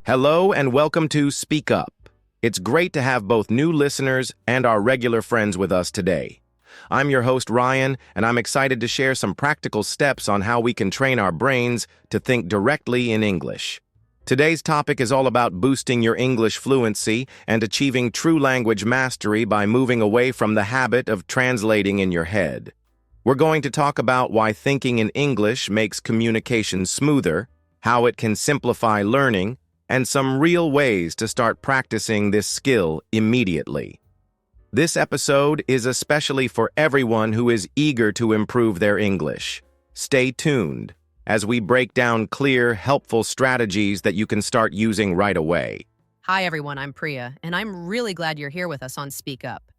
Hello and welcome to Speak Up. It's great to have both new listeners and our regular friends with us today. I'm your host, Ryan, and I'm excited to share some practical steps on how we can train our brains to think directly in English. Today's topic is all about boosting your English fluency and achieving true language mastery by moving away from the habit of translating in your head. We're going to talk about why thinking in English makes communication smoother, how it can simplify learning, and some real ways to start practicing this skill immediately. This episode is especially for everyone who is eager to improve their English. Stay tuned as we break down clear, helpful strategies that you can start using right away. Hi everyone, I'm Priya, and I'm really glad you're here with us on Speak Up.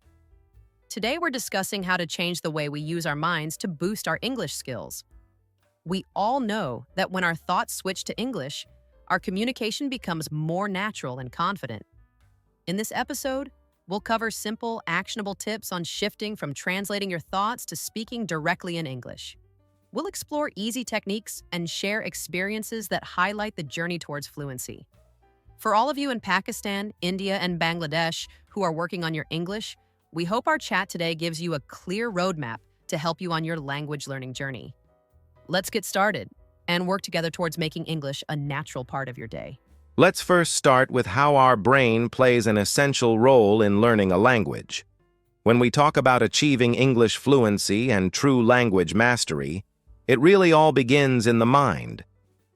Today we're discussing how to change the way we use our minds to boost our English skills. We all know that when our thoughts switch to English, our communication becomes more natural and confident. In this episode, we'll cover simple, actionable tips on shifting from translating your thoughts to speaking directly in English. We'll explore easy techniques and share experiences that highlight the journey towards fluency. For all of you in Pakistan, India, and Bangladesh who are working on your English, we hope our chat today gives you a clear roadmap to help you on your language learning journey. Let's get started and work together towards making English a natural part of your day. Let's first start with how our brain plays an essential role in learning a language. When we talk about achieving English fluency and true language mastery, it really all begins in the mind.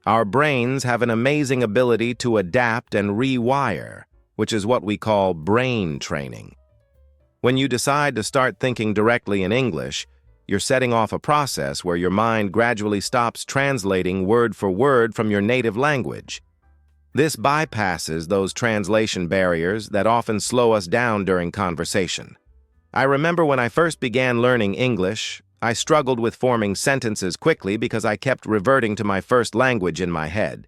Our brains have an amazing ability to adapt and rewire, which is what we call brain training. When you decide to start thinking directly in English, you're setting off a process where your mind gradually stops translating word for word from your native language. This bypasses those translation barriers that often slow us down during conversation. I remember when I first began learning English, I struggled with forming sentences quickly because I kept reverting to my first language in my head.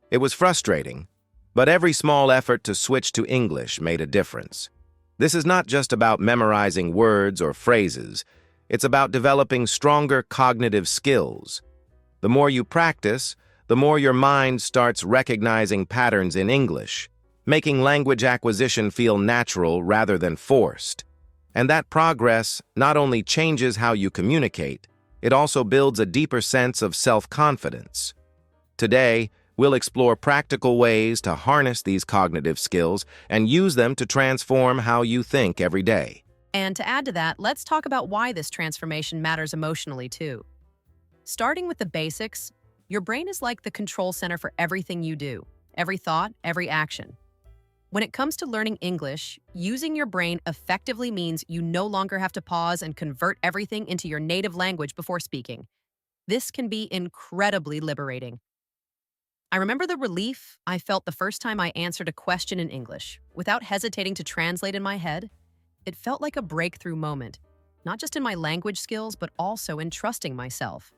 It was frustrating, but every small effort to switch to English made a difference. This is not just about memorizing words or phrases. It's about developing stronger cognitive skills. The more you practice, the more your mind starts recognizing patterns in English, making language acquisition feel natural rather than forced. And that progress not only changes how you communicate, it also builds a deeper sense of self-confidence. Today, we'll explore practical ways to harness these cognitive skills and use them to transform how you think every day. And to add to that, let's talk about why this transformation matters emotionally too. Starting with the basics, your brain is like the control center for everything you do, every thought, every action. When it comes to learning English, using your brain effectively means you no longer have to pause and convert everything into your native language before speaking. This can be incredibly liberating. I remember the relief I felt the first time I answered a question in English, without hesitating to translate in my head. It felt like a breakthrough moment, not just in my language skills, but also in trusting myself.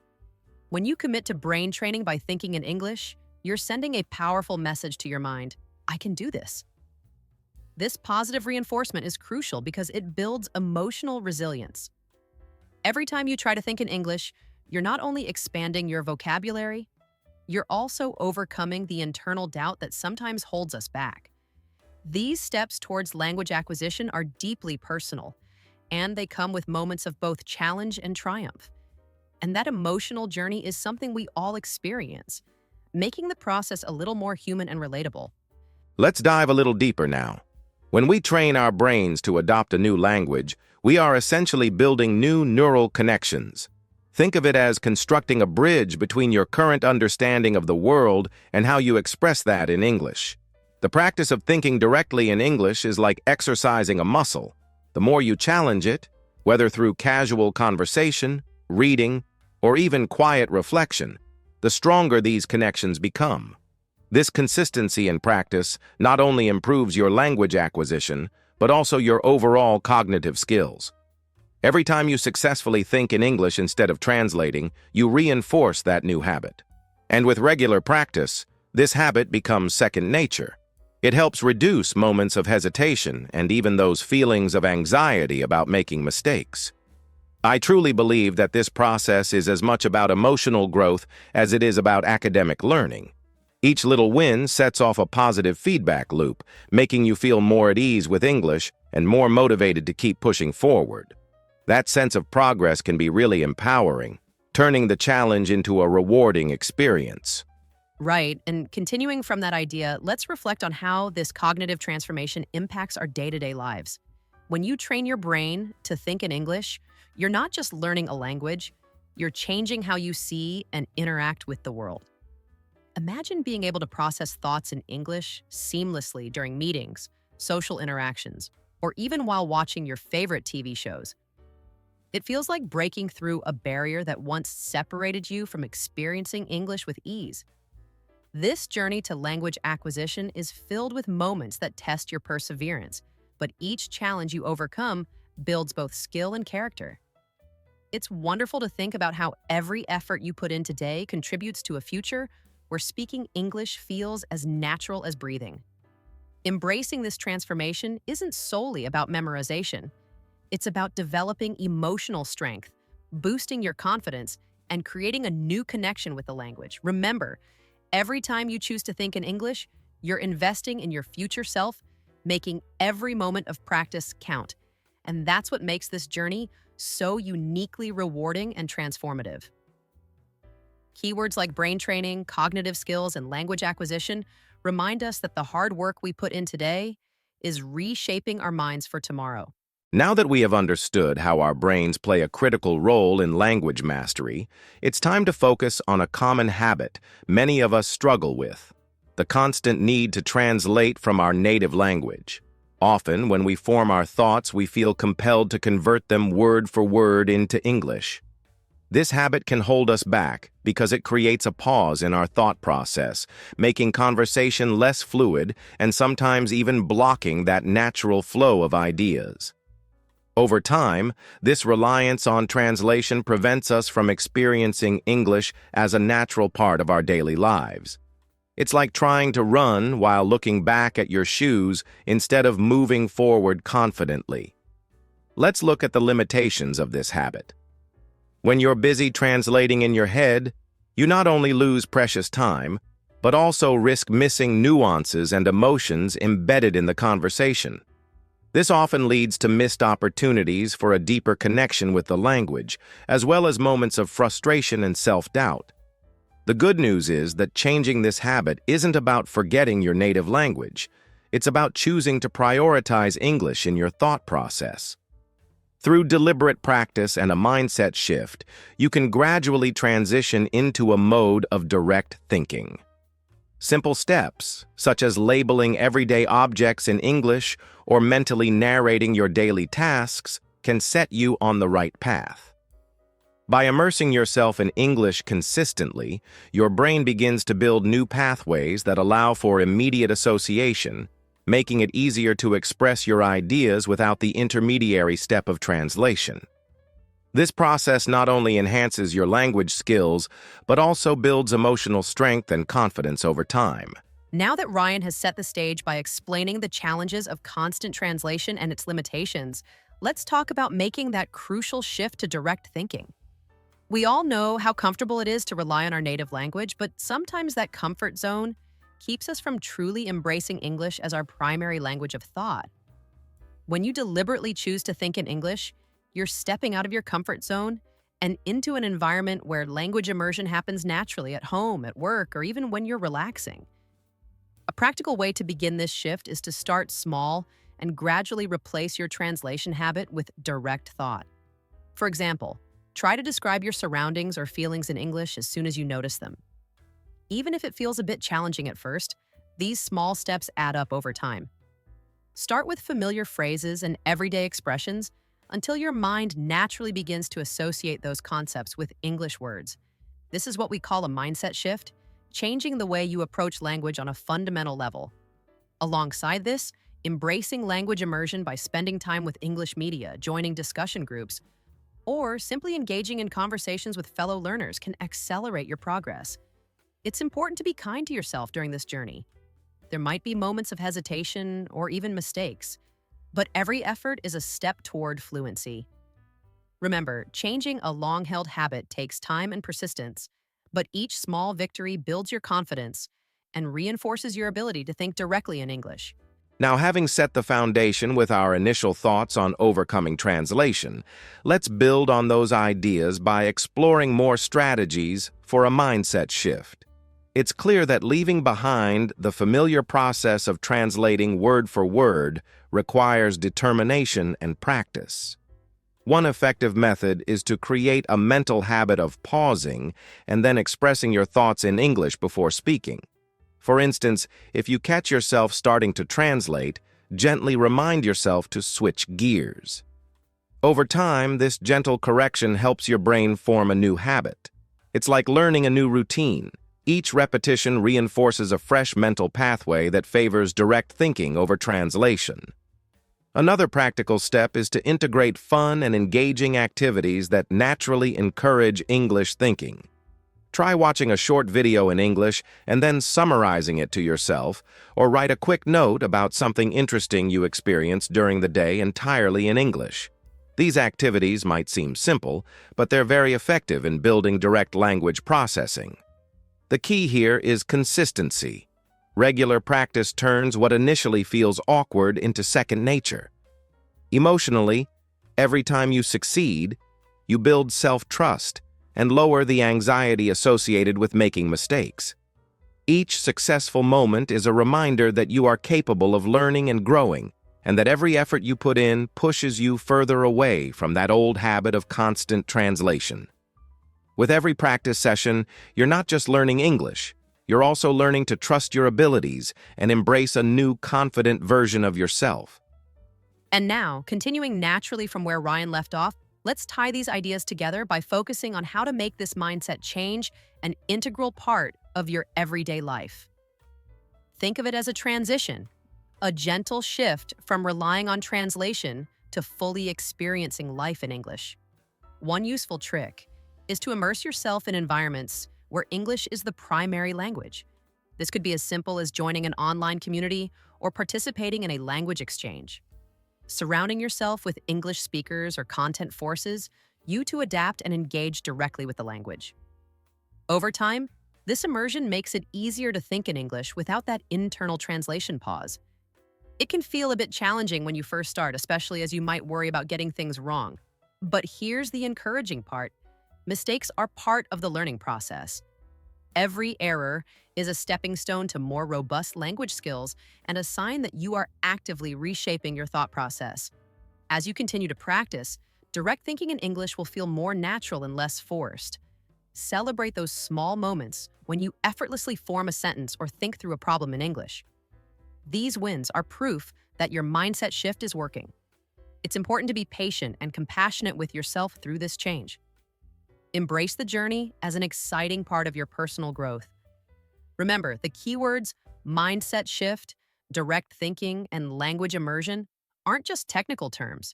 When you commit to brain training by thinking in English, you're sending a powerful message to your mind. I can do this. This positive reinforcement is crucial because it builds emotional resilience. Every time you try to think in English, you're not only expanding your vocabulary, you're also overcoming the internal doubt that sometimes holds us back. These steps towards language acquisition are deeply personal, and they come with moments of both challenge and triumph. And that emotional journey is something we all experience, making the process a little more human and relatable. Let's dive a little deeper now. When we train our brains to adopt a new language, we are essentially building new neural connections. Think of it as constructing a bridge between your current understanding of the world and how you express that in English. The practice of thinking directly in English is like exercising a muscle. The more you challenge it, whether through casual conversation, reading, or even quiet reflection, the stronger these connections become. This consistency in practice not only improves your language acquisition, but also your overall cognitive skills. Every time you successfully think in English instead of translating, you reinforce that new habit. And with regular practice, this habit becomes second nature. It helps reduce moments of hesitation and even those feelings of anxiety about making mistakes. I truly believe that this process is as much about emotional growth as it is about academic learning. Each little win sets off a positive feedback loop, making you feel more at ease with English and more motivated to keep pushing forward. That sense of progress can be really empowering, turning the challenge into a rewarding experience. Right, and continuing from that idea, let's reflect on how this cognitive transformation impacts our day-to-day lives. When you train your brain to think in English, you're not just learning a language, you're changing how you see and interact with the world. Imagine being able to process thoughts in English seamlessly during meetings, social interactions, or even while watching your favorite TV shows. It feels like breaking through a barrier that once separated you from experiencing English with ease. This journey to language acquisition is filled with moments that test your perseverance, but each challenge you overcome builds both skill and character. It's wonderful to think about how every effort you put in today contributes to a future where speaking English feels as natural as breathing. Embracing this transformation isn't solely about memorization. It's about developing emotional strength, boosting your confidence, and creating a new connection with the language. Remember, every time you choose to think in English, you're investing in your future self, making every moment of practice count. And that's what makes this journey so uniquely rewarding and transformative. Keywords like brain training, cognitive skills, and language acquisition remind us that the hard work we put in today is reshaping our minds for tomorrow. Now that we have understood how our brains play a critical role in language mastery, it's time to focus on a common habit many of us struggle with: the constant need to translate from our native language. Often, when we form our thoughts, we feel compelled to convert them word for word into English. This habit can hold us back because it creates a pause in our thought process, making conversation less fluid and sometimes even blocking that natural flow of ideas. Over time, this reliance on translation prevents us from experiencing English as a natural part of our daily lives. It's like trying to run while looking back at your shoes instead of moving forward confidently. Let's look at the limitations of this habit. When you're busy translating in your head, you not only lose precious time, but also risk missing nuances and emotions embedded in the conversation. This often leads to missed opportunities for a deeper connection with the language, as well as moments of frustration and self-doubt. The good news is that changing this habit isn't about forgetting your native language. It's about choosing to prioritize English in your thought process. Through deliberate practice and a mindset shift, you can gradually transition into a mode of direct thinking. Simple steps, such as labeling everyday objects in English or mentally narrating your daily tasks, can set you on the right path. By immersing yourself in English consistently, your brain begins to build new pathways that allow for immediate association, making it easier to express your ideas without the intermediary step of translation. This process not only enhances your language skills, but also builds emotional strength and confidence over time. Now that Ryan has set the stage by explaining the challenges of constant translation and its limitations, let's talk about making that crucial shift to direct thinking. We all know how comfortable it is to rely on our native language, but sometimes that comfort zone keeps us from truly embracing English as our primary language of thought. When you deliberately choose to think in English, you're stepping out of your comfort zone and into an environment where language immersion happens naturally at home, at work, or even when you're relaxing. A practical way to begin this shift is to start small and gradually replace your translation habit with direct thought. For example, try to describe your surroundings or feelings in English as soon as you notice them. Even if it feels a bit challenging at first, these small steps add up over time. Start with familiar phrases and everyday expressions until your mind naturally begins to associate those concepts with English words. This is what we call a mindset shift, changing the way you approach language on a fundamental level. Alongside this, embracing language immersion by spending time with English media, joining discussion groups, or simply engaging in conversations with fellow learners can accelerate your progress. It's important to be kind to yourself during this journey. There might be moments of hesitation or even mistakes, but every effort is a step toward fluency. Remember, changing a long-held habit takes time and persistence, but each small victory builds your confidence and reinforces your ability to think directly in English. Now, having set the foundation with our initial thoughts on overcoming translation, let's build on those ideas by exploring more strategies for a mindset shift. It's clear that leaving behind the familiar process of translating word for word requires determination and practice. One effective method is to create a mental habit of pausing and then expressing your thoughts in English before speaking. For instance, if you catch yourself starting to translate, gently remind yourself to switch gears. Over time, this gentle correction helps your brain form a new habit. It's like learning a new routine. Each repetition reinforces a fresh mental pathway that favors direct thinking over translation. Another practical step is to integrate fun and engaging activities that naturally encourage English thinking. Try watching a short video in English and then summarizing it to yourself, or write a quick note about something interesting you experienced during the day entirely in English. These activities might seem simple, but they're very effective in building direct language processing. The key here is consistency. Regular practice turns what initially feels awkward into second nature. Emotionally, every time you succeed, you build self-trust and lower the anxiety associated with making mistakes. Each successful moment is a reminder that you are capable of learning and growing, and that every effort you put in pushes you further away from that old habit of constant translation. With every practice session, you're not just learning English, you're also learning to trust your abilities and embrace a new, confident version of yourself. And now, continuing naturally from where Ryan left off, let's tie these ideas together by focusing on how to make this mindset change an integral part of your everyday life. Think of it as a transition, a gentle shift from relying on translation to fully experiencing life in English. One useful trick is to immerse yourself in environments where English is the primary language. This could be as simple as joining an online community or participating in a language exchange. Surrounding yourself with English speakers or content forces you to adapt and engage directly with the language. Over time, this immersion makes it easier to think in English without that internal translation pause. It can feel a bit challenging when you first start, especially as you might worry about getting things wrong. But here's the encouraging part. Mistakes are part of the learning process. Every error is a stepping stone to more robust language skills and a sign that you are actively reshaping your thought process. As you continue to practice, direct thinking in English will feel more natural and less forced. Celebrate those small moments when you effortlessly form a sentence or think through a problem in English. These wins are proof that your mindset shift is working. It's important to be patient and compassionate with yourself through this change. Embrace the journey as an exciting part of your personal growth. Remember, the keywords mindset shift, direct thinking, and language immersion aren't just technical terms.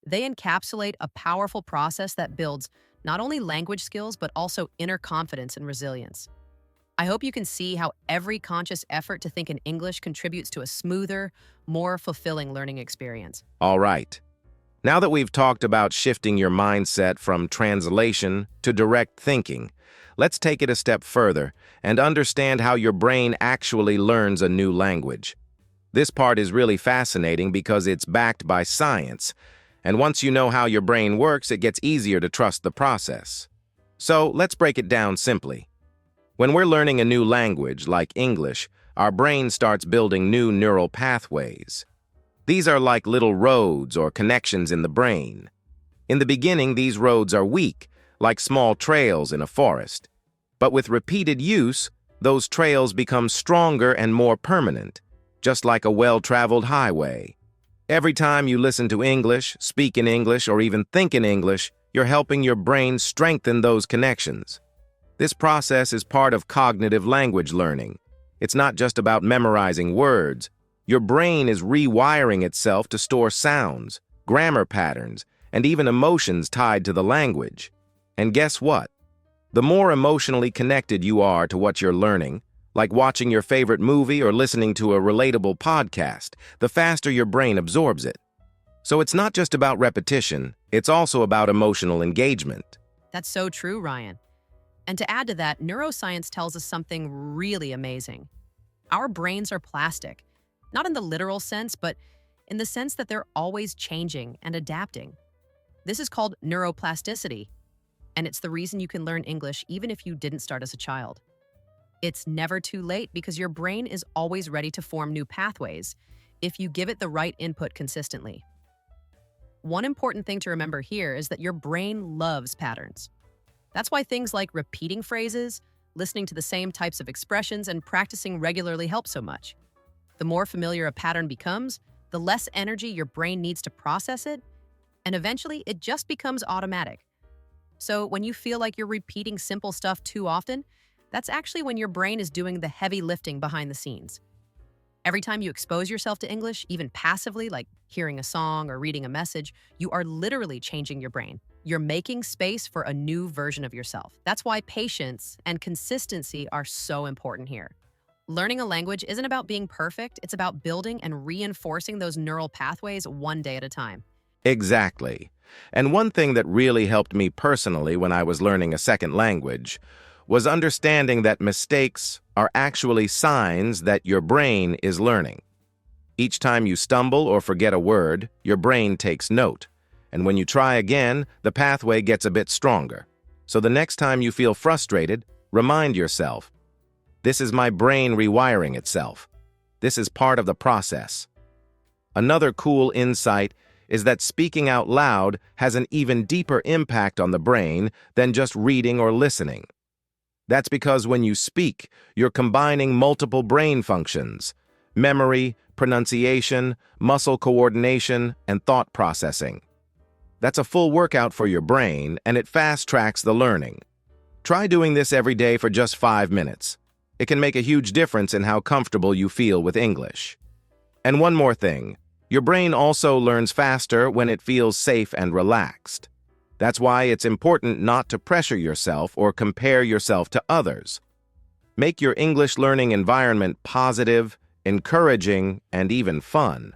They encapsulate a powerful process that builds not only language skills, but also inner confidence and resilience. I hope you can see how every conscious effort to think in English contributes to a smoother, more fulfilling learning experience. All right. Now that we've talked about shifting your mindset from translation to direct thinking, let's take it a step further and understand how your brain actually learns a new language. This part is really fascinating because it's backed by science, and once you know how your brain works, it gets easier to trust the process. So let's break it down simply. When we're learning a new language, like English, our brain starts building new neural pathways. These are like little roads or connections in the brain. In the beginning, these roads are weak, like small trails in a forest. But with repeated use, those trails become stronger and more permanent, just like a well-traveled highway. Every time you listen to English, speak in English, or even think in English, you're helping your brain strengthen those connections. This process is part of cognitive language learning. It's not just about memorizing words. Your brain is rewiring itself to store sounds, grammar patterns, and even emotions tied to the language. And guess what? The more emotionally connected you are to what you're learning, like watching your favorite movie or listening to a relatable podcast, the faster your brain absorbs it. So it's not just about repetition, it's also about emotional engagement. That's so true, Ryan. And to add to that, neuroscience tells us something really amazing. Our brains are plastic, not in the literal sense, but in the sense that they're always changing and adapting. This is called neuroplasticity, and it's the reason you can learn English even if you didn't start as a child. It's never too late because your brain is always ready to form new pathways if you give it the right input consistently. One important thing to remember here is that your brain loves patterns. That's why things like repeating phrases, listening to the same types of expressions, and practicing regularly help so much. The more familiar a pattern becomes, the less energy your brain needs to process it, and eventually it just becomes automatic. So when you feel like you're repeating simple stuff too often, that's actually when your brain is doing the heavy lifting behind the scenes. Every time you expose yourself to English, even passively, like hearing a song or reading a message, you are literally changing your brain. You're making space for a new version of yourself. That's why patience and consistency are so important here. Learning a language isn't about being perfect, it's about building and reinforcing those neural pathways one day at a time. Exactly. And one thing that really helped me personally when I was learning a second language was understanding that mistakes are actually signs that your brain is learning. Each time you stumble or forget a word, your brain takes note. And when you try again, the pathway gets a bit stronger. So the next time you feel frustrated, remind yourself, this is my brain rewiring itself. This is part of the process. Another cool insight is that speaking out loud has an even deeper impact on the brain than just reading or listening. That's because when you speak, you're combining multiple brain functions: memory, pronunciation, muscle coordination, and thought processing. That's a full workout for your brain, and it fast-tracks the learning. Try doing this every day for just 5 minutes. It can make a huge difference in how comfortable you feel with English. And one more thing, your brain also learns faster when it feels safe and relaxed. That's why it's important not to pressure yourself or compare yourself to others. Make your English learning environment positive, encouraging, and even fun.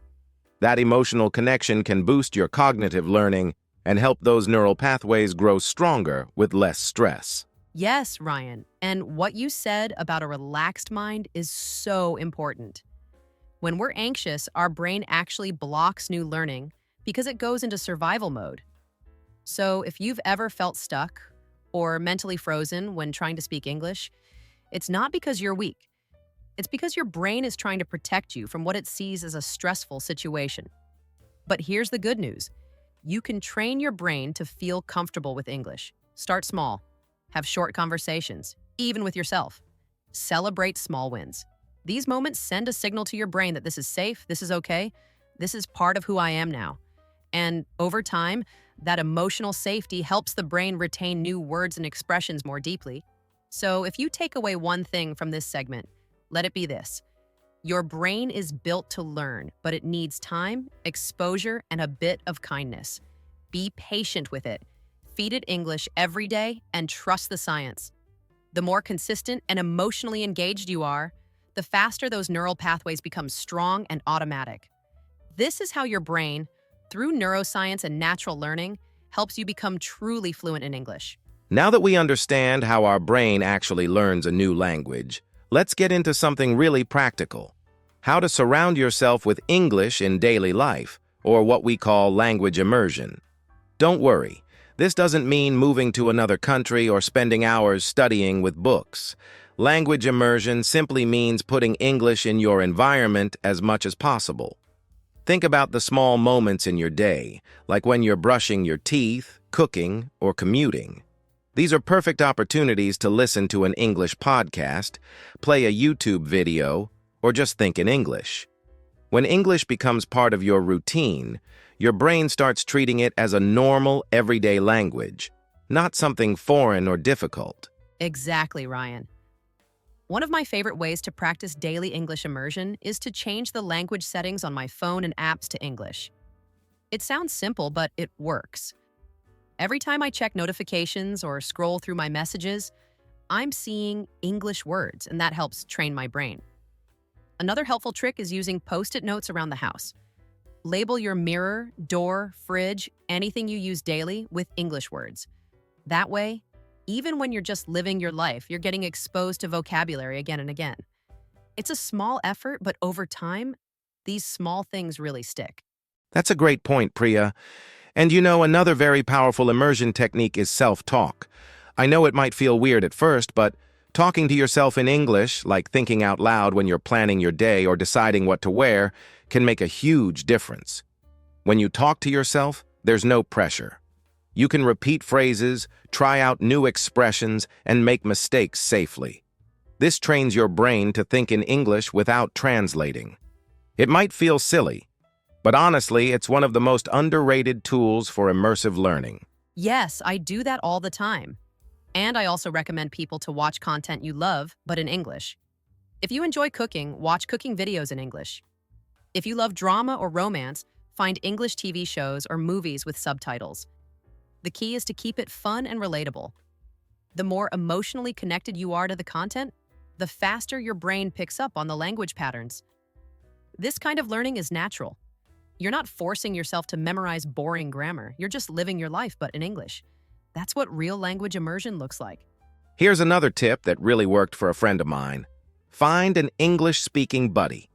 That emotional connection can boost your cognitive learning and help those neural pathways grow stronger with less stress. Yes, Ryan, and what you said about a relaxed mind is so important. When we're anxious, our brain actually blocks new learning because it goes into survival mode. So if you've ever felt stuck or mentally frozen when trying to speak English, it's not because you're weak. It's because your brain is trying to protect you from what it sees as a stressful situation. But here's the good news. You can train your brain to feel comfortable with English. Start small. Have short conversations, even with yourself. Celebrate small wins. These moments send a signal to your brain that this is safe, this is okay, this is part of who I am now. And over time, that emotional safety helps the brain retain new words and expressions more deeply. So if you take away one thing from this segment, let it be this. Your brain is built to learn, but it needs time, exposure, and a bit of kindness. Be patient with it. Feed it English every day and trust the science. The more consistent and emotionally engaged you are, the faster those neural pathways become strong and automatic. This is how your brain, through neuroscience and natural learning, helps you become truly fluent in English. Now that we understand how our brain actually learns a new language, let's get into something really practical. How to surround yourself with English in daily life, or what we call language immersion. Don't worry, this doesn't mean moving to another country or spending hours studying with books. Language immersion simply means putting English in your environment as much as possible. Think about the small moments in your day, like when you're brushing your teeth, cooking, or commuting. These are perfect opportunities to listen to an English podcast, play a YouTube video, or just think in English. When English becomes part of your routine, your brain starts treating it as a normal, everyday language, not something foreign or difficult. Exactly, Ryan. One of my favorite ways to practice daily English immersion is to change the language settings on my phone and apps to English. It sounds simple, but it works. Every time I check notifications or scroll through my messages, I'm seeing English words, and that helps train my brain. Another helpful trick is using Post-it notes around the house. Label your mirror, door, fridge, anything you use daily with English words. That way, even when you're just living your life, you're getting exposed to vocabulary again and again. It's a small effort, but over time, these small things really stick. That's a great point, Priya. And another very powerful immersion technique is self-talk. I know it might feel weird at first, but talking to yourself in English, like thinking out loud when you're planning your day or deciding what to wear, can make a huge difference. When you talk to yourself, there's no pressure. You can repeat phrases, try out new expressions, and make mistakes safely. This trains your brain to think in English without translating. It might feel silly, but honestly, it's one of the most underrated tools for immersive learning. Yes, I do that all the time. And I also recommend people to watch content you love, but in English. If you enjoy cooking, watch cooking videos in English. If you love drama or romance, find English TV shows or movies with subtitles. The key is to keep it fun and relatable. The more emotionally connected you are to the content, the faster your brain picks up on the language patterns. This kind of learning is natural. You're not forcing yourself to memorize boring grammar. You're just living your life, but in English. That's what real language immersion looks like. Here's another tip that really worked for a friend of mine. Find an English-speaking buddy.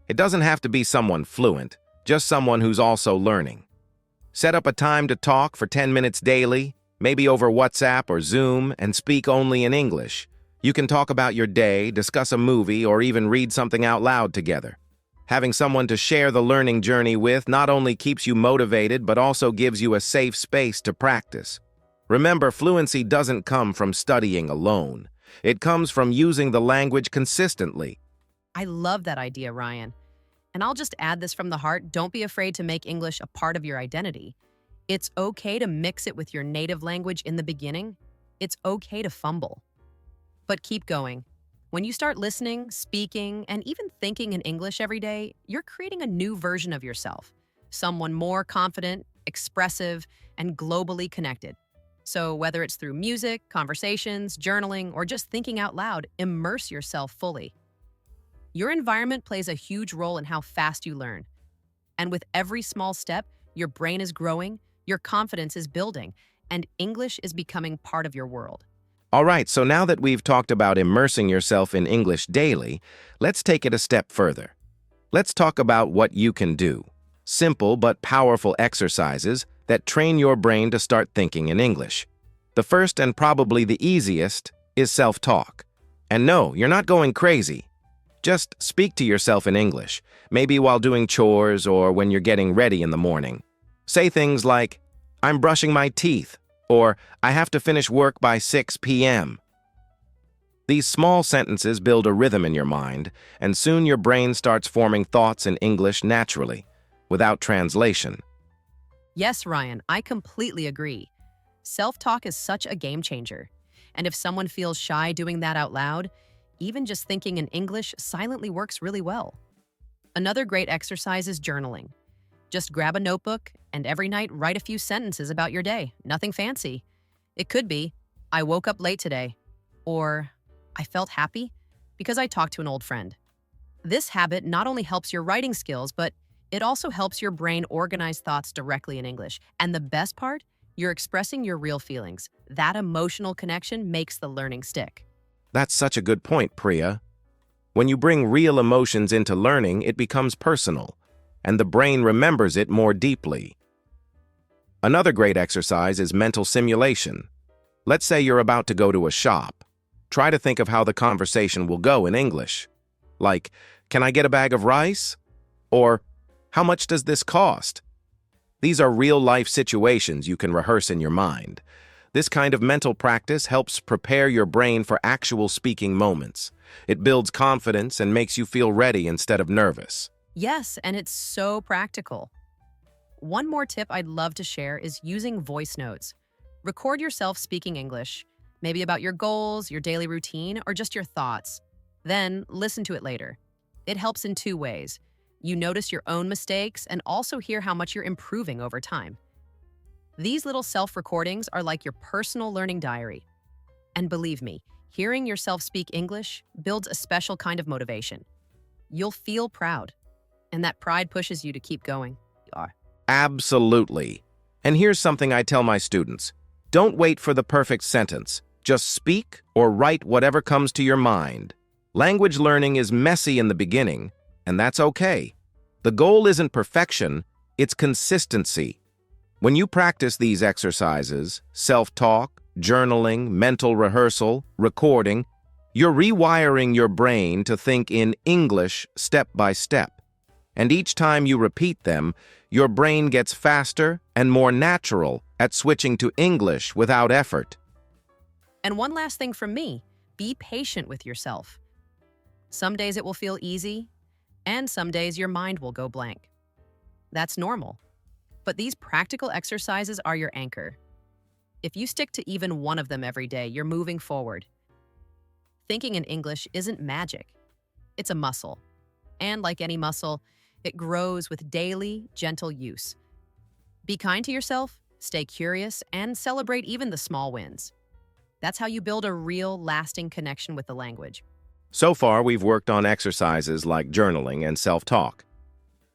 It doesn't have to be someone fluent, just someone who's also learning. Set up a time to talk for 10 minutes daily, maybe over WhatsApp or Zoom, and speak only in English. You can talk about your day, discuss a movie, or even read something out loud together. Having someone to share the learning journey with not only keeps you motivated, but also gives you a safe space to practice. Remember, fluency doesn't come from studying alone. It comes from using the language consistently. I love that idea, Ryan. And I'll just add this from the heart. Don't be afraid to make English a part of your identity. It's okay to mix it with your native language in the beginning. It's okay to fumble. But keep going. When you start listening, speaking, and even thinking in English every day, you're creating a new version of yourself. Someone more confident, expressive, and globally connected. So whether it's through music, conversations, journaling, or just thinking out loud, immerse yourself fully. Your environment plays a huge role in how fast you learn. And with every small step, your brain is growing, your confidence is building, and English is becoming part of your world. All right, so now that we've talked about immersing yourself in English daily, let's take it a step further. Let's talk about what you can do. Simple but powerful exercises that train your brain to start thinking in English. The first and probably the easiest is self-talk. And no, you're not going crazy. Just speak to yourself in English, maybe while doing chores or when you're getting ready in the morning. Say things like, "I'm brushing my teeth," or "I have to finish work by 6 p.m. These small sentences build a rhythm in your mind, and soon your brain starts forming thoughts in English naturally, without translation. Yes, Ryan, I completely agree. Self-talk is such a game changer. And if someone feels shy doing that out loud, even just thinking in English silently works really well. Another great exercise is journaling. Just grab a notebook and every night write a few sentences about your day. Nothing fancy. It could be, "I woke up late today," or "I felt happy because I talked to an old friend." This habit not only helps your writing skills, but it also helps your brain organize thoughts directly in English. And the best part, you're expressing your real feelings. That emotional connection makes the learning stick. That's such a good point, Priya. When you bring real emotions into learning, it becomes personal, and the brain remembers it more deeply. Another great exercise is mental simulation. Let's say you're about to go to a shop. Try to think of how the conversation will go in English. Like, "Can I get a bag of rice?" Or, "How much does this cost?" These are real-life situations you can rehearse in your mind. This kind of mental practice helps prepare your brain for actual speaking moments. It builds confidence and makes you feel ready instead of nervous. Yes, and it's so practical. One more tip I'd love to share is using voice notes. Record yourself speaking English, maybe about your goals, your daily routine, or just your thoughts. Then listen to it later. It helps in two ways. You notice your own mistakes and also hear how much you're improving over time. These little self-recordings are like your personal learning diary. And believe me, hearing yourself speak English builds a special kind of motivation. You'll feel proud, and that pride pushes you to keep going. You are. Absolutely. And here's something I tell my students. Don't wait for the perfect sentence. Just speak or write whatever comes to your mind. Language learning is messy in the beginning, and that's okay. The goal isn't perfection, it's consistency. When you practice these exercises, self-talk, journaling, mental rehearsal, recording, you're rewiring your brain to think in English step by step. And each time you repeat them, your brain gets faster and more natural at switching to English without effort. And one last thing from me, be patient with yourself. Some days it will feel easy, and some days your mind will go blank. That's normal. But these practical exercises are your anchor. If you stick to even one of them every day, you're moving forward. Thinking in English isn't magic. It's a muscle. And like any muscle, it grows with daily, gentle use. Be kind to yourself, stay curious, and celebrate even the small wins. That's how you build a real, lasting connection with the language. So far, we've worked on exercises like journaling and self-talk.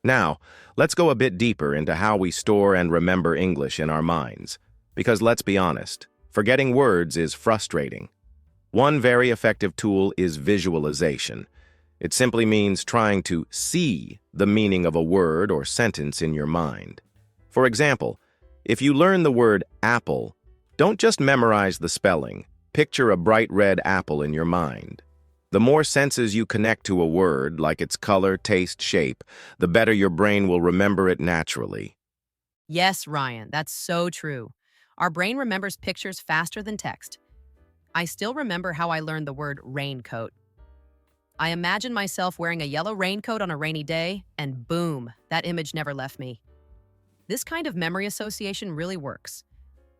Now, let's go a bit deeper into how we store and remember English in our minds. Because let's be honest, forgetting words is frustrating. One very effective tool is visualization. It simply means trying to see the meaning of a word or sentence in your mind. For example, if you learn the word apple, don't just memorize the spelling. Picture a bright red apple in your mind. The more senses you connect to a word, like its color, taste, shape, the better your brain will remember it naturally. Yes, Ryan, that's so true. Our brain remembers pictures faster than text. I still remember how I learned the word raincoat. I imagined myself wearing a yellow raincoat on a rainy day, and boom, that image never left me. This kind of memory association really works.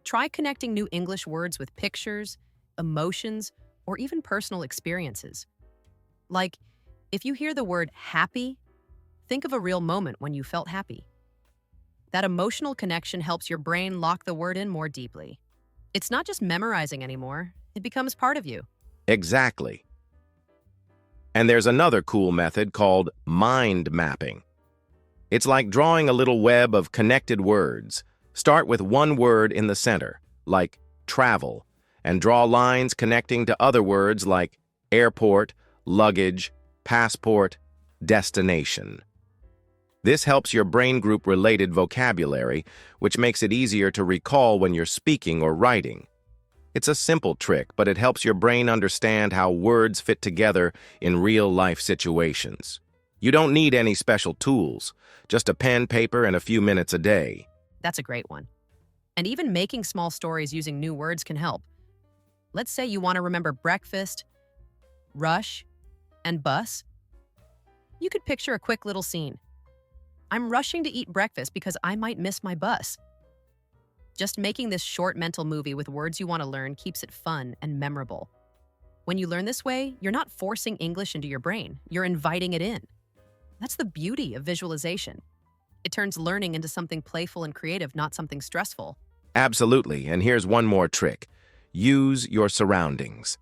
Try connecting new English words with pictures, emotions, or even personal experiences. Like, if you hear the word happy, think of a real moment when you felt happy. That emotional connection helps your brain lock the word in more deeply. It's not just memorizing anymore, it becomes part of you. Exactly. And there's another cool method called mind mapping. It's like drawing a little web of connected words. Start with one word in the center, like travel, and draw lines connecting to other words like airport, luggage, passport, destination. This helps your brain group related vocabulary, which makes it easier to recall when you're speaking or writing. It's a simple trick, but it helps your brain understand how words fit together in real-life situations. You don't need any special tools, just a pen, paper, and a few minutes a day. That's a great one. And even making small stories using new words can help. Let's say you want to remember breakfast, rush, and bus. You could picture a quick little scene. I'm rushing to eat breakfast because I might miss my bus. Just making this short mental movie with words you want to learn keeps it fun and memorable. When you learn this way, you're not forcing English into your brain, you're inviting it in. That's the beauty of visualization. It turns learning into something playful and creative, not something stressful. Absolutely, and here's one more trick. Use your surroundings.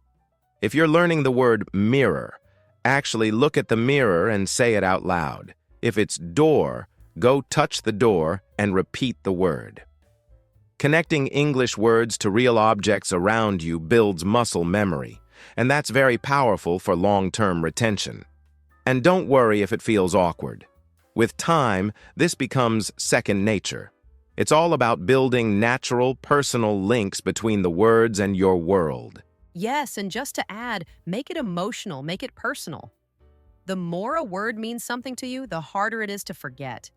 If you're learning the word mirror, actually look at the mirror and say it out loud. If it's door, go touch the door and repeat the word. Connecting English words to real objects around you builds muscle memory, and that's very powerful for long-term retention. And don't worry if it feels awkward. With time, this becomes second nature. It's all about building natural, personal links between the words and your world. Yes, and just to add, make it emotional, make it personal. The more a word means something to you, the harder it is to forget.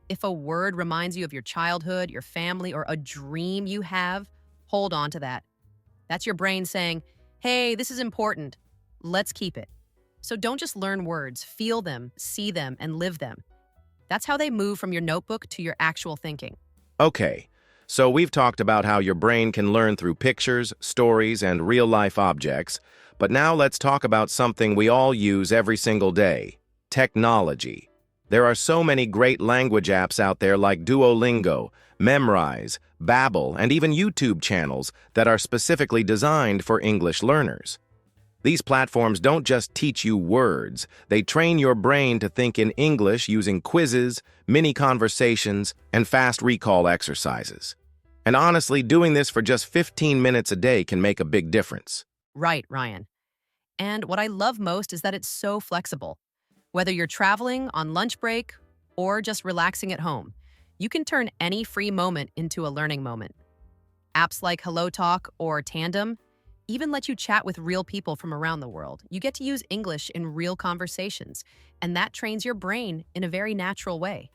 If a word reminds you of your childhood, your family, or a dream you have, hold on to that. That's your brain saying, hey, this is important. Let's keep it. So don't just learn words, feel them, see them, and live them. That's how they move from your notebook to your actual thinking. Okay, so we've talked about how your brain can learn through pictures, stories, and real-life objects, but now let's talk about something we all use every single day, technology. There are so many great language apps out there like Duolingo, Memrise, Babbel, and even YouTube channels that are specifically designed for English learners. These platforms don't just teach you words, they train your brain to think in English using quizzes, mini conversations, and fast recall exercises. And honestly, doing this for just 15 minutes a day can make a big difference. Right, Ryan. And what I love most is that it's so flexible. Whether you're traveling, on lunch break, or just relaxing at home, you can turn any free moment into a learning moment. Apps like Hello Talk or Tandem even let you chat with real people from around the world. You get to use English in real conversations, and that trains your brain in a very natural way.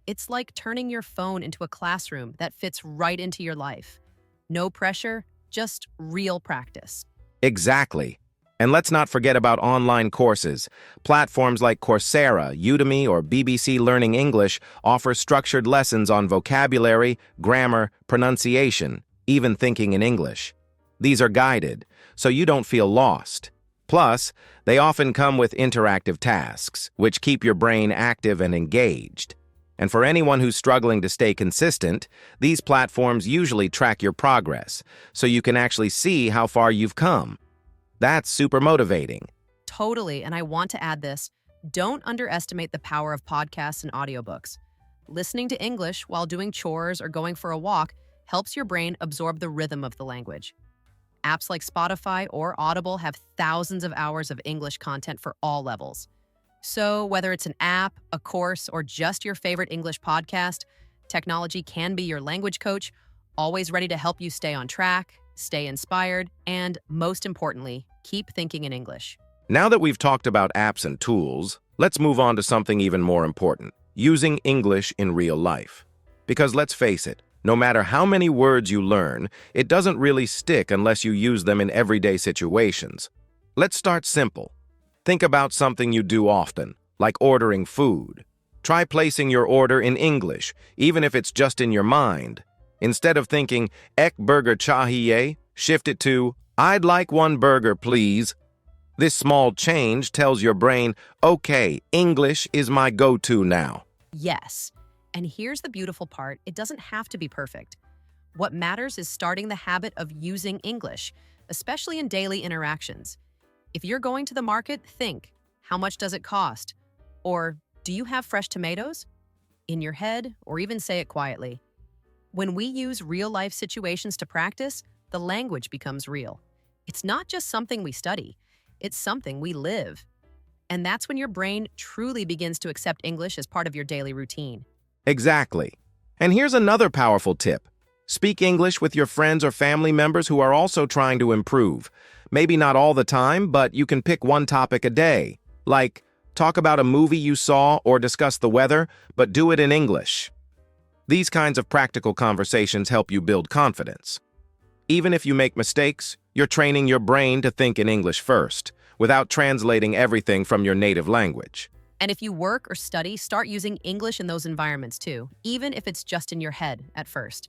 It's like turning your phone into a classroom that fits right into your life. No pressure, just real practice. Exactly. And let's not forget about online courses. Platforms like Coursera, Udemy, or BBC Learning English offer structured lessons on vocabulary, grammar, pronunciation, even thinking in English. These are guided, so you don't feel lost. Plus, they often come with interactive tasks, which keep your brain active and engaged. And for anyone who's struggling to stay consistent, these platforms usually track your progress, so you can actually see how far you've come. That's super motivating. Totally, and I want to add this. Don't underestimate the power of podcasts and audiobooks. Listening to English while doing chores or going for a walk helps your brain absorb the rhythm of the language. Apps like Spotify or Audible have thousands of hours of English content for all levels. So whether it's an app, a course, or just your favorite English podcast, technology can be your language coach, always ready to help you stay on track, stay inspired, and most importantly, keep thinking in English. Now that we've talked about apps and tools, let's move on to something even more important, using English in real life. Because let's face it, no matter how many words you learn, it doesn't really stick unless you use them in everyday situations. Let's start simple. Think about something you do often, like ordering food. Try placing your order in English, even if it's just in your mind. Instead of thinking, "Ek burger chahiye," shift it to, "I'd like one burger, please." This small change tells your brain, okay, English is my go-to now. Yes. And here's the beautiful part, it doesn't have to be perfect. What matters is starting the habit of using English, especially in daily interactions. If you're going to the market, think, how much does it cost? Or, do you have fresh tomatoes? In your head, or even say it quietly. When we use real-life situations to practice, the language becomes real. It's not just something we study, it's something we live. And that's when your brain truly begins to accept English as part of your daily routine. Exactly. And here's another powerful tip. Speak English with your friends or family members who are also trying to improve. Maybe not all the time, but you can pick one topic a day. Like, talk about a movie you saw or discuss the weather, but do it in English. These kinds of practical conversations help you build confidence. Even if you make mistakes, you're training your brain to think in English first, without translating everything from your native language. And if you work or study, start using English in those environments too, even if it's just in your head at first.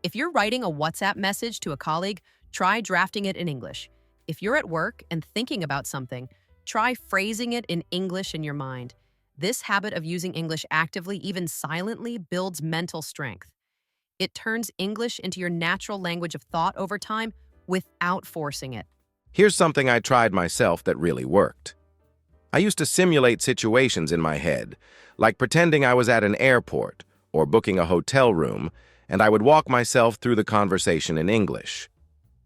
If you're writing a WhatsApp message to a colleague, try drafting it in English. If you're at work and thinking about something, try phrasing it in English in your mind. This habit of using English actively, even silently, builds mental strength. It turns English into your natural language of thought over time without forcing it. Here's something I tried myself that really worked. I used to simulate situations in my head, like pretending I was at an airport or booking a hotel room, and I would walk myself through the conversation in English.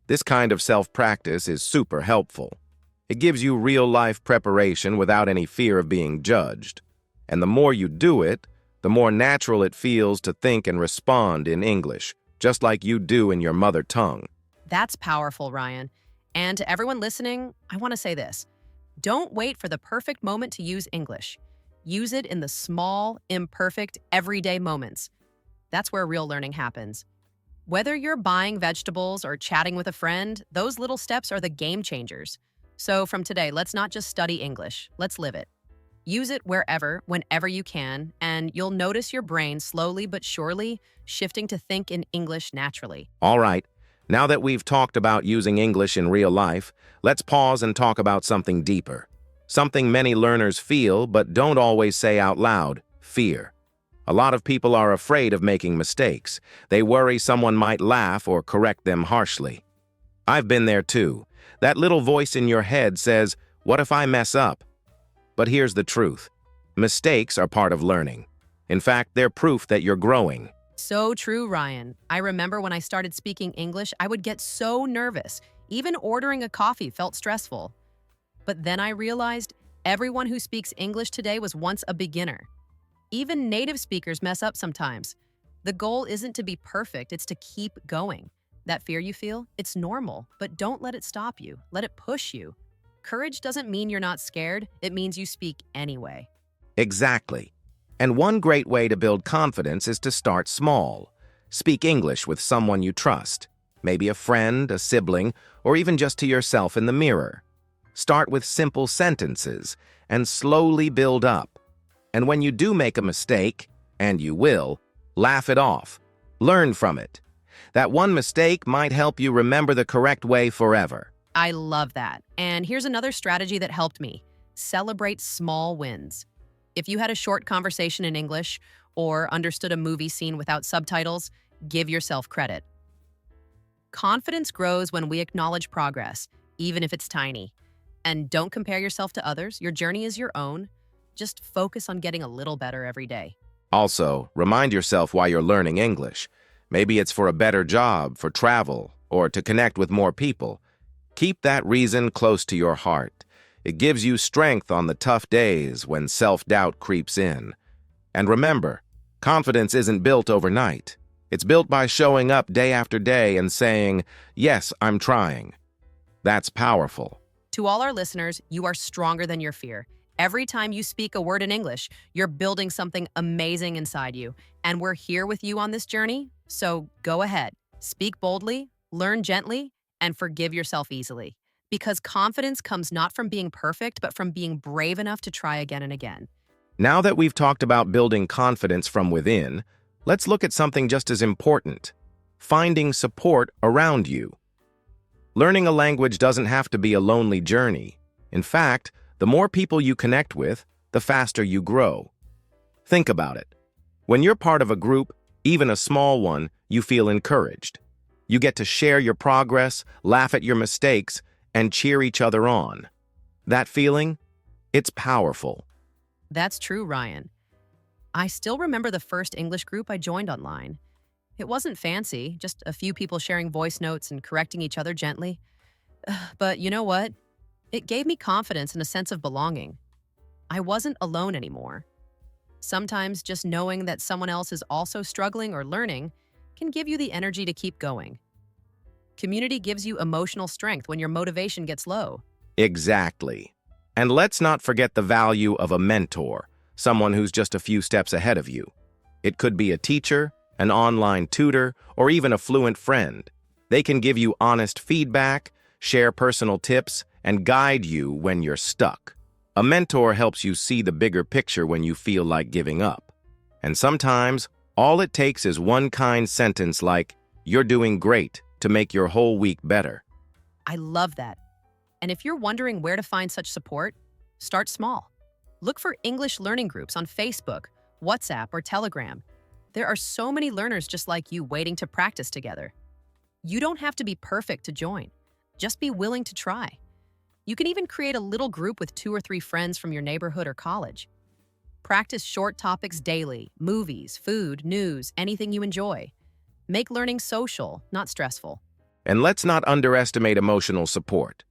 This kind of self-practice is super helpful. It gives you real-life preparation without any fear of being judged. And the more you do it, the more natural it feels to think and respond in English, just like you do in your mother tongue. That's powerful, Ryan. And to everyone listening, I want to say this. Don't wait for the perfect moment to use English. Use it in the small, imperfect, everyday moments. That's where real learning happens. Whether you're buying vegetables or chatting with a friend, those little steps are the game changers. So from today, let's not just study English, let's live it. Use it wherever, whenever you can, and you'll notice your brain slowly but surely shifting to think in English naturally. All right, now that we've talked about using English in real life, let's pause and talk about something deeper. Something many learners feel but don't always say out loud: fear. A lot of people are afraid of making mistakes. They worry someone might laugh or correct them harshly. I've been there too. That little voice in your head says, "What if I mess up?" But here's the truth. Mistakes are part of learning. In fact, they're proof that you're growing. So true, Ryan. I remember when I started speaking English, I would get so nervous. Even ordering a coffee felt stressful. But then I realized everyone who speaks English today was once a beginner. Even native speakers mess up sometimes. The goal isn't to be perfect, it's to keep going. That fear you feel, it's normal, but don't let it stop you. Let it push you. Courage doesn't mean you're not scared, it means you speak anyway. Exactly. And one great way to build confidence is to start small. Speak English with someone you trust, maybe a friend, a sibling, or even just to yourself in the mirror. Start with simple sentences and slowly build up. And when you do make a mistake, and you will, laugh it off. Learn from it. That one mistake might help you remember the correct way forever. I love that. And here's another strategy that helped me. Celebrate small wins. If you had a short conversation in English or understood a movie scene without subtitles, give yourself credit. Confidence grows when we acknowledge progress, even if it's tiny. And don't compare yourself to others. Your journey is your own. Just focus on getting a little better every day. Also, remind yourself why you're learning English. Maybe it's for a better job, for travel, or to connect with more people. Keep that reason close to your heart. It gives you strength on the tough days when self-doubt creeps in. And remember, confidence isn't built overnight. It's built by showing up day after day and saying, "Yes, I'm trying." That's powerful. To all our listeners, you are stronger than your fear. Every time you speak a word in English, you're building something amazing inside you. And we're here with you on this journey. So go ahead, speak boldly, learn gently, and forgive yourself easily. Because confidence comes not from being perfect, but from being brave enough to try again and again. Now that we've talked about building confidence from within, let's look at something just as important: finding support around you. Learning a language doesn't have to be a lonely journey. In fact, the more people you connect with, the faster you grow. Think about it. When you're part of a group, even a small one, you feel encouraged. You get to share your progress, laugh at your mistakes, and cheer each other on. That feeling? It's powerful. That's true, Ryan. I still remember the first English group I joined online. It wasn't fancy, just a few people sharing voice notes and correcting each other gently. But you know what? It gave me confidence and a sense of belonging. I wasn't alone anymore. Sometimes just knowing that someone else is also struggling or learning can give you the energy to keep going. Community gives you emotional strength when your motivation gets low. Exactly. And let's not forget the value of a mentor, someone who's just a few steps ahead of you. It could be a teacher, an online tutor, or even a fluent friend. They can give you honest feedback, share personal tips, and guide you when you're stuck. A mentor helps you see the bigger picture when you feel like giving up. And sometimes, all it takes is one kind sentence like, "You're doing great," to make your whole week better. I love that. And if you're wondering where to find such support, start small. Look for English learning groups on Facebook, WhatsApp, or Telegram. There are so many learners just like you waiting to practice together. You don't have to be perfect to join. Just be willing to try. You can even create a little group with 2 or 3 friends from your neighborhood or college. Practice short topics daily: movies, food, news, anything you enjoy. Make learning social, not stressful. And let's not underestimate emotional support.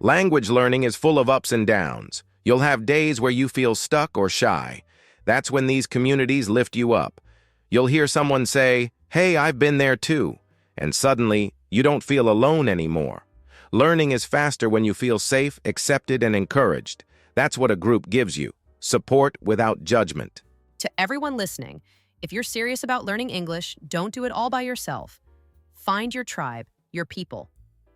Language learning is full of ups and downs. You'll have days where you feel stuck or shy. That's when these communities lift you up. You'll hear someone say, "Hey, I've been there too," and suddenly you don't feel alone anymore. Learning is faster when you feel safe, accepted, and encouraged. That's what a group gives you: support without judgment. To everyone listening, if you're serious about learning English, don't do it all by yourself. Find your tribe, your people.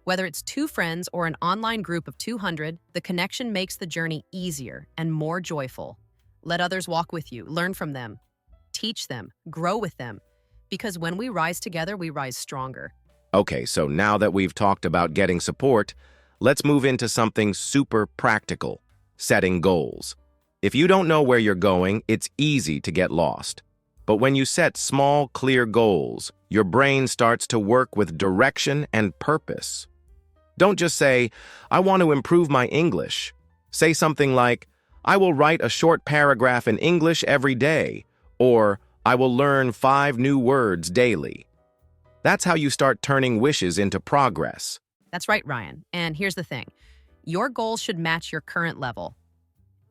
Whether it's 2 friends or an online group of 200, the connection makes the journey easier and more joyful. Let others walk with you, learn from them, teach them, grow with them. Because when we rise together, we rise stronger. Okay, so now that we've talked about getting support, let's move into something super practical: setting goals. If you don't know where you're going, it's easy to get lost. But when you set small, clear goals, your brain starts to work with direction and purpose. Don't just say, "I want to improve my English." Say something like, "I will write a short paragraph in English every day," or "I will learn 5 new words daily." That's how you start turning wishes into progress. That's right, Ryan. And here's the thing. Your goals should match your current level.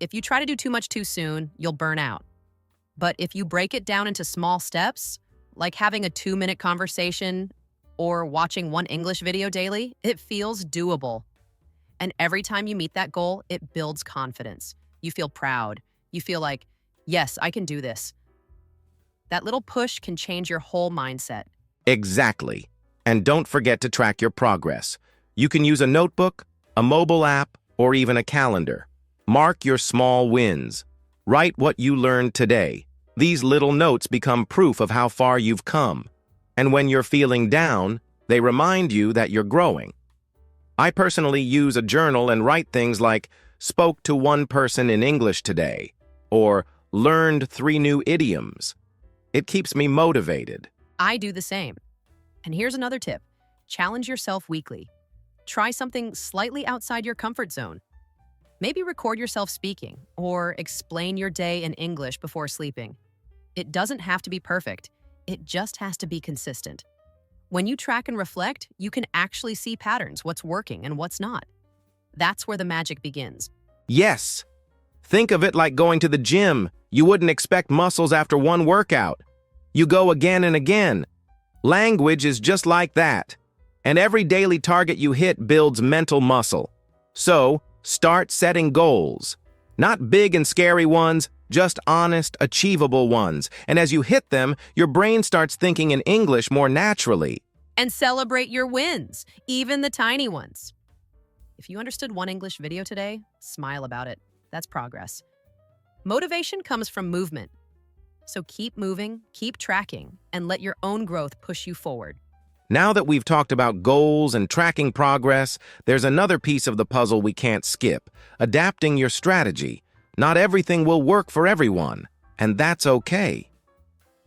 If you try to do too much too soon, you'll burn out. But if you break it down into small steps, like having a 2-minute conversation or watching one English video daily, it feels doable. And every time you meet that goal, it builds confidence. You feel proud. You feel like, yes, I can do this. That little push can change your whole mindset. Exactly. And don't forget to track your progress. You can use a notebook, a mobile app, or even a calendar. Mark your small wins. Write what you learned today. These little notes become proof of how far you've come. And when you're feeling down, they remind you that you're growing. I personally use a journal and write things like, spoke to one person in English today, or learned 3 new idioms. It keeps me motivated. I do the same. And here's another tip. Challenge yourself weekly. Try something slightly outside your comfort zone. Maybe record yourself speaking or explain your day in English before sleeping. It doesn't have to be perfect. It just has to be consistent. When you track and reflect, you can actually see patterns, what's working and what's not. That's where the magic begins. Yes. Think of it like going to the gym. You wouldn't expect muscles after one workout. You go again and again. Language is just like that. And every daily target you hit builds mental muscle. So, start setting goals. Not big and scary ones, just honest, achievable ones. And as you hit them, your brain starts thinking in English more naturally. And celebrate your wins, even the tiny ones. If you understood one English video today, smile about it. That's progress. Motivation comes from movement. So keep moving, keep tracking, and let your own growth push you forward. Now that we've talked about goals and tracking progress, there's another piece of the puzzle we can't skip: adapting your strategy. Not everything will work for everyone, and that's okay.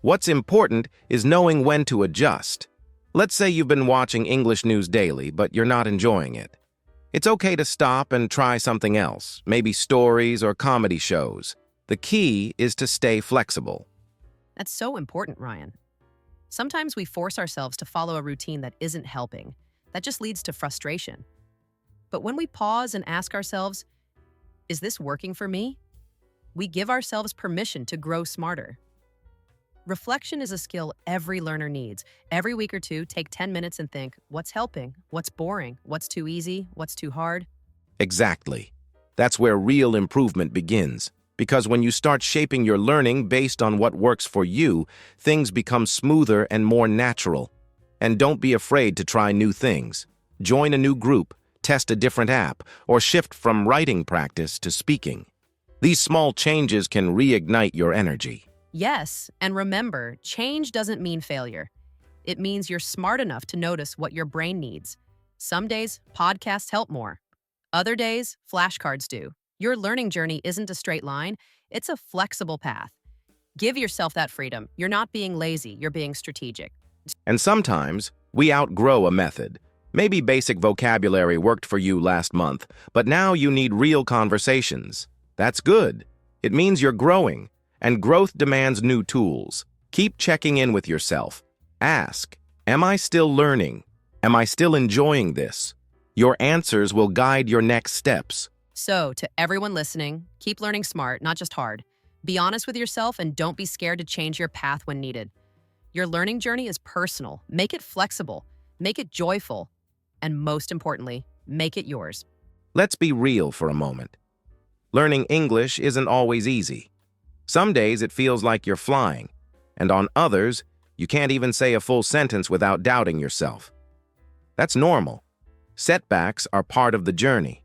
What's important is knowing when to adjust. Let's say you've been watching English news daily, but you're not enjoying it. It's okay to stop and try something else, maybe stories or comedy shows. The key is to stay flexible. That's so important, Ryan. Sometimes we force ourselves to follow a routine that isn't helping. That just leads to frustration. But when we pause and ask ourselves, is this working for me? We give ourselves permission to grow smarter. Reflection is a skill every learner needs. Every week or two, take 10 minutes and think, what's helping? What's boring? What's too easy? What's too hard? Exactly. That's where real improvement begins. Because when you start shaping your learning based on what works for you, things become smoother and more natural. And don't be afraid to try new things. Join a new group, test a different app, or shift from writing practice to speaking. These small changes can reignite your energy. Yes, and remember, change doesn't mean failure. It means you're smart enough to notice what your brain needs. Some days, podcasts help more. Other days, flashcards do. Your learning journey isn't a straight line, it's a flexible path. Give yourself that freedom. You're not being lazy, you're being strategic. And sometimes, we outgrow a method. Maybe basic vocabulary worked for you last month, but now you need real conversations. That's good. It means you're growing, and growth demands new tools. Keep checking in with yourself. Ask, am I still learning? Am I still enjoying this? Your answers will guide your next steps. So, to everyone listening, keep learning smart, not just hard. Be honest with yourself and don't be scared to change your path when needed. Your learning journey is personal. Make it flexible, make it joyful, and most importantly, make it yours. Let's be real for a moment. Learning English isn't always easy. Some days it feels like you're flying, and on others, you can't even say a full sentence without doubting yourself. That's normal. Setbacks are part of the journey.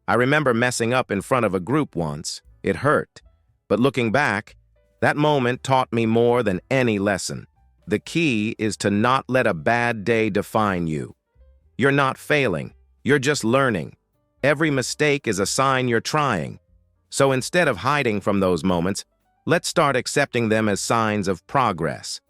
I remember messing up in front of a group once. It hurt. But looking back, that moment taught me more than any lesson. The key is to not let a bad day define you. You're not failing. You're just learning. Every mistake is a sign you're trying. So instead of hiding from those moments, let's start accepting them as signs of progress.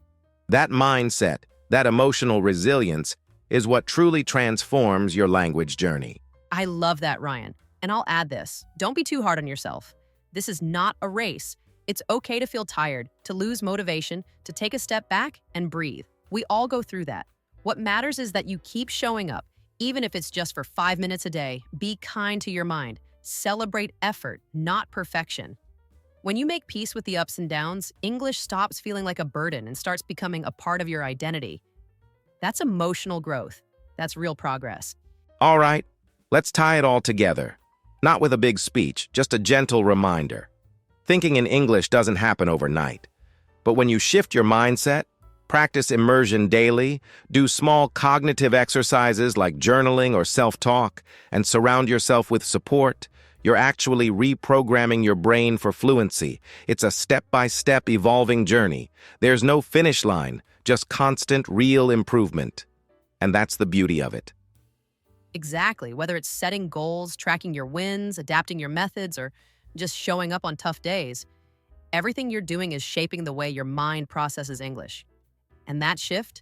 That mindset, that emotional resilience, is what truly transforms your language journey. I love that, Ryan. And I'll add this. Don't be too hard on yourself. This is not a race. It's okay to feel tired, to lose motivation, to take a step back and breathe. We all go through that. What matters is that you keep showing up, Even if it's just for 5 minutes a day, be kind to your mind. Celebrate effort, not perfection. When you make peace with the ups and downs, English stops feeling like a burden and starts becoming a part of your identity. That's emotional growth. That's real progress. All right, let's tie it all together. Not with a big speech, just a gentle reminder. Thinking in English doesn't happen overnight. But when you shift your mindset, practice immersion daily, do small cognitive exercises like journaling or self-talk, and surround yourself with support, you're actually reprogramming your brain for fluency. It's a step-by-step evolving journey. There's no finish line, just constant, real improvement. And that's the beauty of it. Exactly. Whether it's setting goals, tracking your wins, adapting your methods, or just showing up on tough days, everything you're doing is shaping the way your mind processes English. And that shift,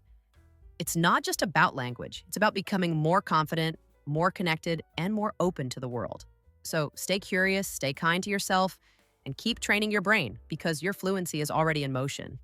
it's not just about language. It's about becoming more confident, more connected, and more open to the world. So stay curious, stay kind to yourself, and keep training your brain because your fluency is already in motion.